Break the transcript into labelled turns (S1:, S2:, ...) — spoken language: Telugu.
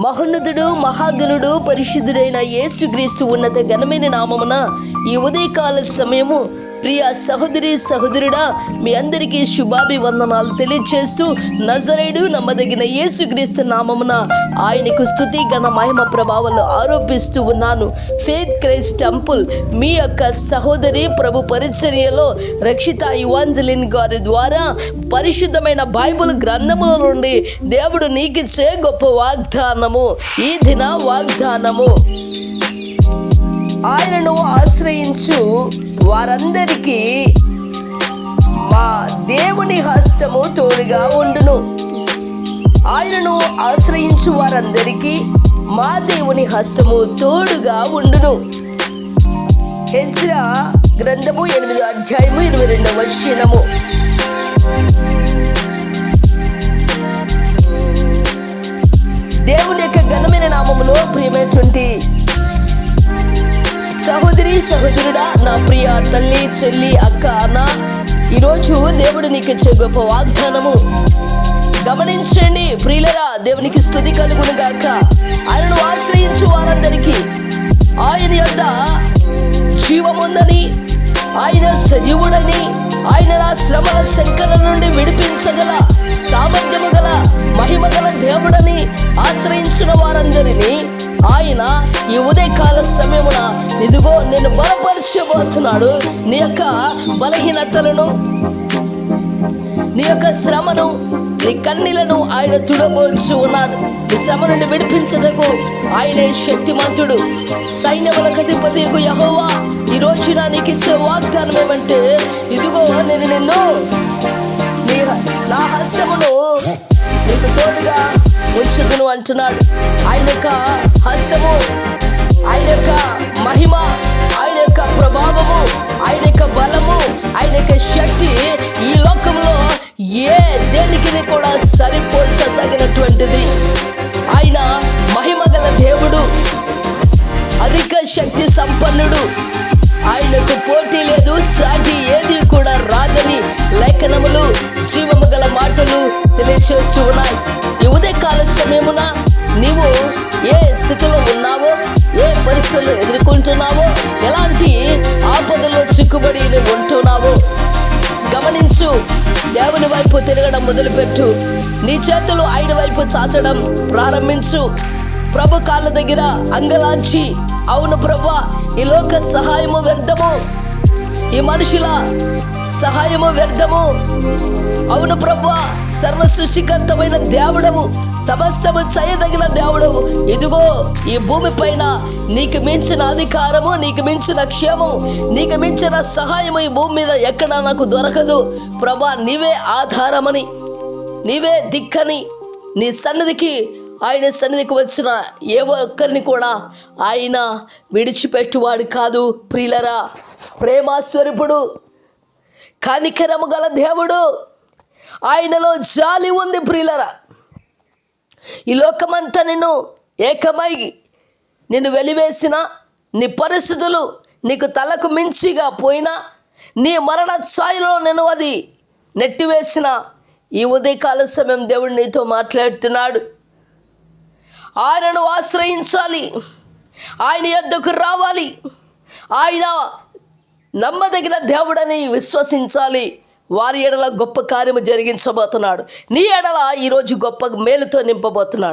S1: మహోన్నతుడు మహాగణుడు పరిశుద్ధుడైన యేసుక్రీస్తు ఉన్నత ఘనమైన నామమున ఈ ఉదయకాల సమయము ప్రియ సహోదరి సహోదరుడా, మీ అందరికీ శుభాభివందనాలు తెలియజేస్తూ నజరేయుడు నమ్మదగిన యేసుక్రీస్తు నామమున ఆయనకు స్తుతి ఘన మహిమ ప్రభావాలు ఆరోపిస్తూ ఉన్నాను. ఫెయిత్ క్రైస్ట్ టెంపుల్ మీ యొక్క సహోదరి ప్రభు పరిచర్యలో రక్షిత ఇవాంజలిన్ గారి ద్వారా పరిశుద్ధమైన బైబిల్ గ్రంథముల నుండి దేవుడు నీకిచ్చే గొప్ప వాగ్దానము. ఈ దిన వాగ్దానము, ఆయనను ఆశ్రయించు వారందరికీ మా దేవుని హస్తము తోడుగా ఉండును. ఆయనను ఆశ్రయించు వారందరికీ మా దేవుని హస్తము తోడుగా ఉండును. ఎజ్రా గ్రంథము 8వ అధ్యాయము 22వ వచనము. దేవుని యొక్క ఘనమైన నామములో ప్రియమైనటువంటి సహోదరి సహోదరుడా, నా ప్రియ తల్లి చెల్లి అక్క అన్న, ఈరోజు దేవుడు నీకు ఇచ్చే గొప్ప వాగ్దానము గమనించండి. ప్రియులరా, దేవునికి స్తుతి కలుగును గాక. ఆయనను ఆశ్రయించు వారందరికీ ఆయన యొద్ద జీవముందని, ఆయన సజీవుడని, ఆయన నా శ్రమల శంకల నుండి విడిపించగల సామర్థ్యము గల మహిమ గల దేవుడని ఆశ్రయించిన వారందరినీ ఆయన ఈ ఉదయకాల సమయమున ఇదిగో నేను బలపరచబోతున్నాడు. నీ యొక్క బలహీనతలను, నీ యొక్క శ్రమను, నీ కన్నీలను ఆయన తుడబోల్చి ఉన్నాడు. ఈ శ్రమ నుండి విడిపించటకు ఆయనే శక్తిమంతుడు. సైన్యములకు అధిపతి యెహోవా ఈ రోజున నీకు ఇచ్చే వాగ్దానం ఏమంటే, ఇదిగో నేను నిన్ను నా హస్తమును నీకు తోడుగా ఉంచుదును అంటున్నాడు. ఆయన యొక్క హస్తము, ఆయన యొక్క మహిమ, ఆయన యొక్క ప్రభావము, ఆయన యొక్క బలము, ఆయన యొక్క శక్తి ఈ లోకంలో ఏ దేనికి కూడా సరిపోల్చదగినటువంటిది. ఆయన మహిమ గల దేవుడు, అధిక శక్తి సంపన్నుడు. ఆయనకు పోటీ లేదు, సాటి ఏది కూడా రాదని లేఖనములు జీవము గల మాటలు తెలియచేస్తూ ఉన్నాయి. ఈ ఉదయకాల సమయమున నీవు ఏ స్థితిలో ఉన్నావో, ఏ పరిస్థితులు ఎదుర్కొంటున్నావో, ఎలాంటి ఆపదలో చిక్కుబడి ఉంటున్నావో గమనించు. దేవుని వైపు తిరగడం మొదలుపెట్టు. నీ చేతులు ఆయన వైపు చాచడం ప్రారంభించు. ప్రభు కాళ్ళ దగ్గర అంగలార్చి, అవును ప్రభా, ఈ లోక సహాయము వ్యర్థము, ఈ మనుషుల సహాయము వ్యర్థము. అవును ప్రభా, సర్వ సృష్టికర్తమైన దేవుడవు, సమస్తము చేయదగిన దేవుడవు. ఇదిగో ఈ భూమి పైన నీకు మించిన అధికారము, నీకు మించిన క్షేమము, నీకు మించిన సహాయము ఈ భూమి మీద ఎక్కడా నాకు దొరకదు. ప్రభా, నీవే ఆధారమని, నీవే దిక్కని, నీ సన్నిధికి, ఆయన సన్నిధికి వచ్చిన ఏ ఒక్కరిని కూడా ఆయన విడిచిపెట్టువాడు కాదు. ప్రియులరా, ప్రేమస్వరూపుడు, కనికరము గల దేవుడు, ఆయనలో జాలి ఉంది. ప్రియులరా, ఈ లోకమంతా నిన్ను ఏకమై నిన్ను వెలివేసిన, నీ పరిస్థితులు నీకు తలకు మించిగా పోయినా, నీ మరణ ఛాయలో నిన్ను అది నెట్టివేసిన ఈ ఉదయకాల సమయం దేవుడు నీతో మాట్లాడుతున్నాడు. ఆయనను ఆశ్రయించాలి, ఆయన యొద్దకు రావాలి, ఆయన నమ్మదగిన దేవుడని విశ్వసించాలి. వారి ఎడల గొప్ప కార్యము జరిగించబోతున్నాడు. నీ ఎడల ఈరోజు గొప్ప మేలుతో నింపబోతున్నాడు.